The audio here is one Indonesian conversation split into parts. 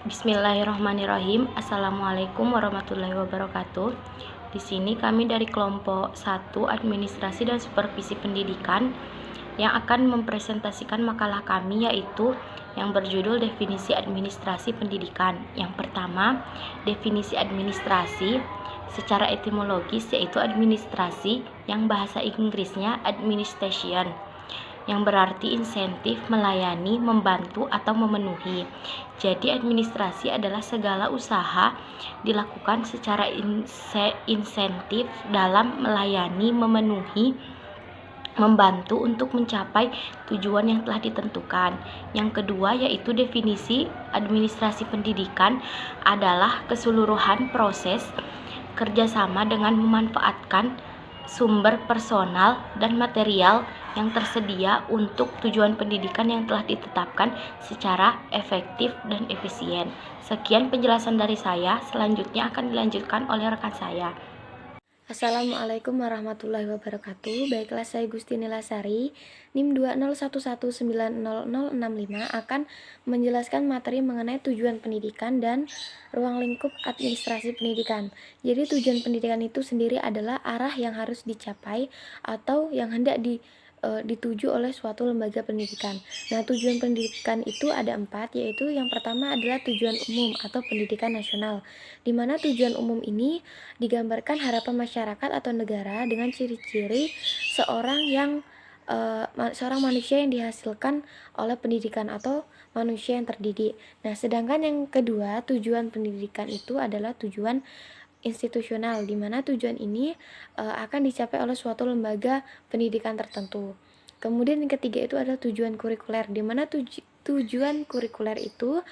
Bismillahirrahmanirrahim. Assalamualaikum warahmatullahi wabarakatuh. Di sini kami dari kelompok 1 Administrasi dan Supervisi Pendidikan yang akan mempresentasikan makalah kami, yaitu yang berjudul Definisi Administrasi Pendidikan. Yang pertama, definisi administrasi secara etimologis yaitu administrasi, yang bahasa Inggrisnya administration, yang berarti insentif, melayani, membantu, atau memenuhi. Jadi administrasi adalah segala usaha dilakukan secara insentif dalam melayani, memenuhi, membantu untuk mencapai tujuan yang telah ditentukan. Yang kedua yaitu definisi administrasi pendidikan adalah keseluruhan proses kerjasama dengan memanfaatkan sumber personal dan material yang tersedia untuk tujuan pendidikan yang telah ditetapkan secara efektif dan efisien. Sekian penjelasan dari saya, selanjutnya akan dilanjutkan oleh rekan saya. Assalamualaikum warahmatullahi wabarakatuh. Baiklah, saya Gustini Lasari, NIM 201190065 akan menjelaskan materi mengenai tujuan pendidikan dan ruang lingkup administrasi pendidikan. Jadi tujuan pendidikan itu sendiri adalah arah yang harus dicapai atau yang hendak dituju oleh suatu lembaga pendidikan. Nah, tujuan pendidikan itu ada 4, yaitu yang pertama adalah tujuan umum atau pendidikan nasional, di mana tujuan umum ini digambarkan harapan masyarakat atau negara dengan ciri-ciri seorang manusia yang dihasilkan oleh pendidikan atau manusia yang terdidik. Nah, sedangkan yang kedua, tujuan pendidikan itu adalah tujuan institusional, di mana tujuan ini akan dicapai oleh suatu lembaga pendidikan tertentu. Kemudian yang ketiga itu adalah tujuan kurikuler, di mana tujuan kurikuler itu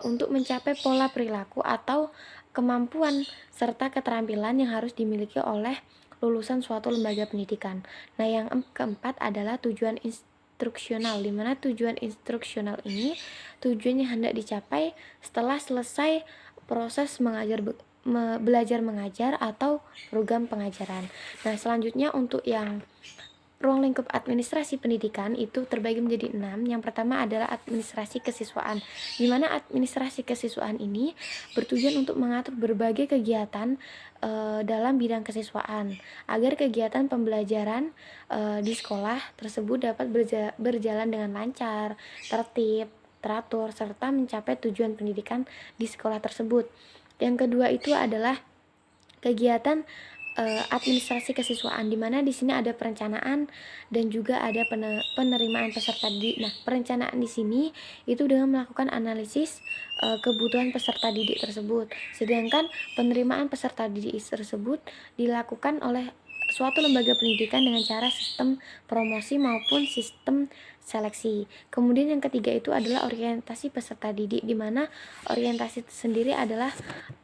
untuk mencapai pola perilaku atau kemampuan serta keterampilan yang harus dimiliki oleh lulusan suatu lembaga pendidikan. Nah, yang keempat adalah tujuan instruksional, di mana tujuan instruksional ini tujuannya hendak dicapai setelah selesai proses belajar mengajar atau program pengajaran. Nah, selanjutnya untuk yang ruang lingkup administrasi pendidikan itu terbagi menjadi 6. Yang pertama adalah administrasi kesiswaan, di mana administrasi kesiswaan ini bertujuan untuk mengatur berbagai kegiatan dalam bidang kesiswaan agar kegiatan pembelajaran di sekolah tersebut dapat berjalan dengan lancar, tertib, teratur, serta mencapai tujuan pendidikan di sekolah tersebut. Yang kedua itu adalah kegiatan administrasi kesiswaan, di mana di sini ada perencanaan dan juga ada penerimaan peserta didik. Nah, perencanaan di sini itu dengan melakukan analisis kebutuhan peserta didik tersebut. Sedangkan penerimaan peserta didik tersebut dilakukan oleh suatu lembaga pendidikan dengan cara sistem promosi maupun sistem seleksi. Kemudian yang ketiga itu adalah orientasi peserta didik, di mana orientasi itu sendiri adalah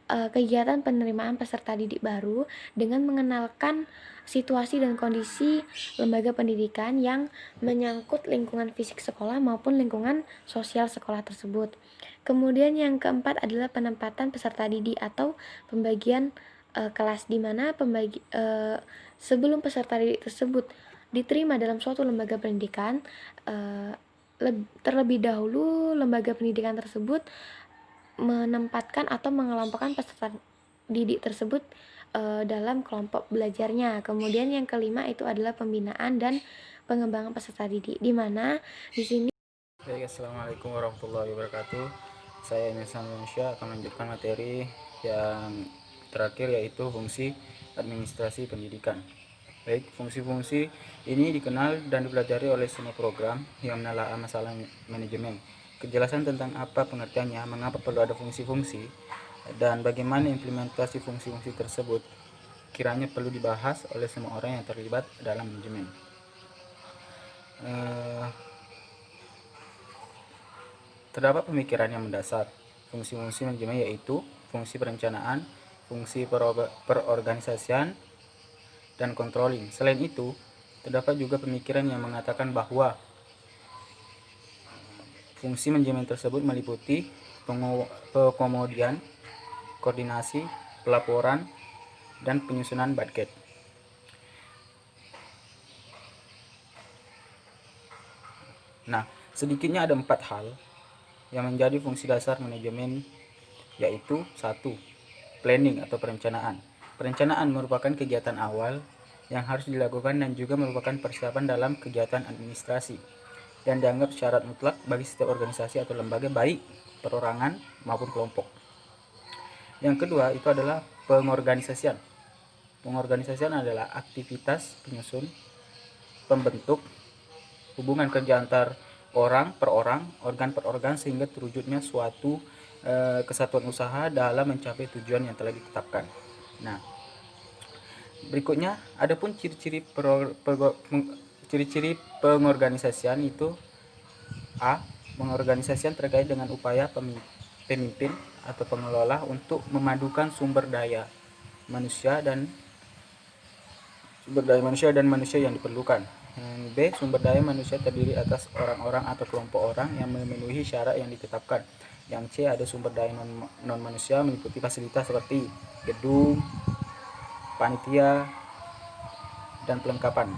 kegiatan penerimaan peserta didik baru dengan mengenalkan situasi dan kondisi lembaga pendidikan yang menyangkut lingkungan fisik sekolah maupun lingkungan sosial sekolah tersebut. Kemudian yang keempat adalah penempatan peserta didik atau pembagian kelas, di mana sebelum peserta didik tersebut diterima dalam suatu lembaga pendidikan, terlebih dahulu lembaga pendidikan tersebut menempatkan atau mengelompokkan peserta didik tersebut dalam kelompok belajarnya. Kemudian yang kelima itu adalah pembinaan dan pengembangan peserta didik, di mana di sini. Baik, assalamualaikum warahmatullahi wabarakatuh. Saya Insan Indonesia akan melanjutkan materi yang terakhir, yaitu fungsi administrasi pendidikan. Baik, fungsi-fungsi ini dikenal dan dipelajari oleh semua program yang menelaah masalah manajemen. Kejelasan tentang apa pengertiannya, mengapa perlu ada fungsi-fungsi, dan bagaimana implementasi fungsi-fungsi tersebut kiranya perlu dibahas oleh semua orang yang terlibat dalam manajemen. Terdapat pemikiran yang mendasar fungsi-fungsi manajemen, yaitu fungsi perencanaan, fungsi perorganisasian, dan controlling. Selain itu, terdapat juga pemikiran yang mengatakan bahwa fungsi manajemen tersebut meliputi pengemodian, koordinasi, pelaporan, dan penyusunan budget. Nah, sedikitnya ada 4 hal yang menjadi fungsi dasar manajemen yaitu 1. Planning atau perencanaan. Perencanaan merupakan kegiatan awal yang harus dilakukan dan juga merupakan persiapan dalam kegiatan administrasi dan dianggap syarat mutlak bagi setiap organisasi atau lembaga baik perorangan maupun kelompok. Yang kedua itu adalah pengorganisasian. Pengorganisasian adalah aktivitas penyusun, pembentuk, hubungan kerja antar orang per orang, organ per organ sehingga terwujudnya suatu kesatuan usaha dalam mencapai tujuan yang telah ditetapkan. Nah, berikutnya adapun ciri-ciri pengorganisasian itu A. Pengorganisasian terkait dengan upaya pemimpin atau pengelola untuk memadukan sumber daya manusia dan manusia yang diperlukan. B. Sumber daya manusia terdiri atas orang-orang atau kelompok orang yang memenuhi syarat yang ditetapkan. Yang C. Ada sumber daya non manusia meliputi fasilitas seperti gedung, panitia, dan pelengkapan.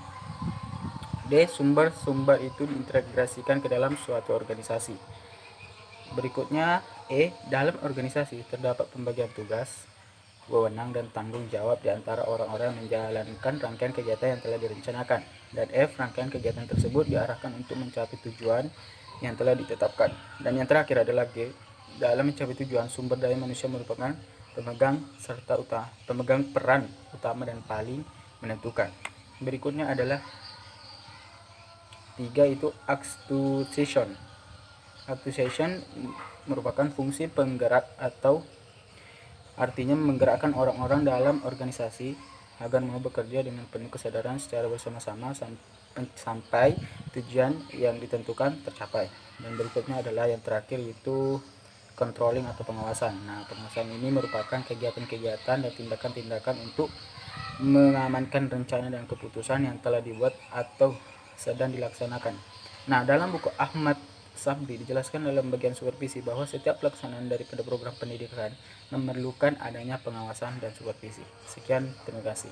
D. Sumber-sumber itu diintegrasikan ke dalam suatu organisasi. Berikutnya E. Dalam organisasi terdapat pembagian tugas, wewenang dan tanggung jawab di antara orang-orang yang menjalankan rangkaian kegiatan yang telah direncanakan. Dan F. Rangkaian kegiatan tersebut diarahkan untuk mencapai tujuan yang telah ditetapkan. Dan yang terakhir adalah G. Dalam mencapai tujuan, sumber daya manusia merupakan pemegang peran utama dan paling menentukan. Berikutnya adalah 3 itu acquisition. Acquisition merupakan fungsi penggerak atau artinya menggerakkan orang-orang dalam organisasi agar mau bekerja dengan penuh kesadaran secara bersama-sama sampai tujuan yang ditentukan tercapai. Dan berikutnya adalah yang terakhir yaitu controlling atau pengawasan. Nah, pengawasan ini merupakan kegiatan-kegiatan dan tindakan-tindakan untuk mengamankan rencana dan keputusan yang telah dibuat atau sedang dilaksanakan. Nah, dalam buku Ahmad Sabdi dijelaskan dalam bagian supervisi bahwa setiap pelaksanaan daripada program pendidikan memerlukan adanya pengawasan dan supervisi. Sekian, terima kasih.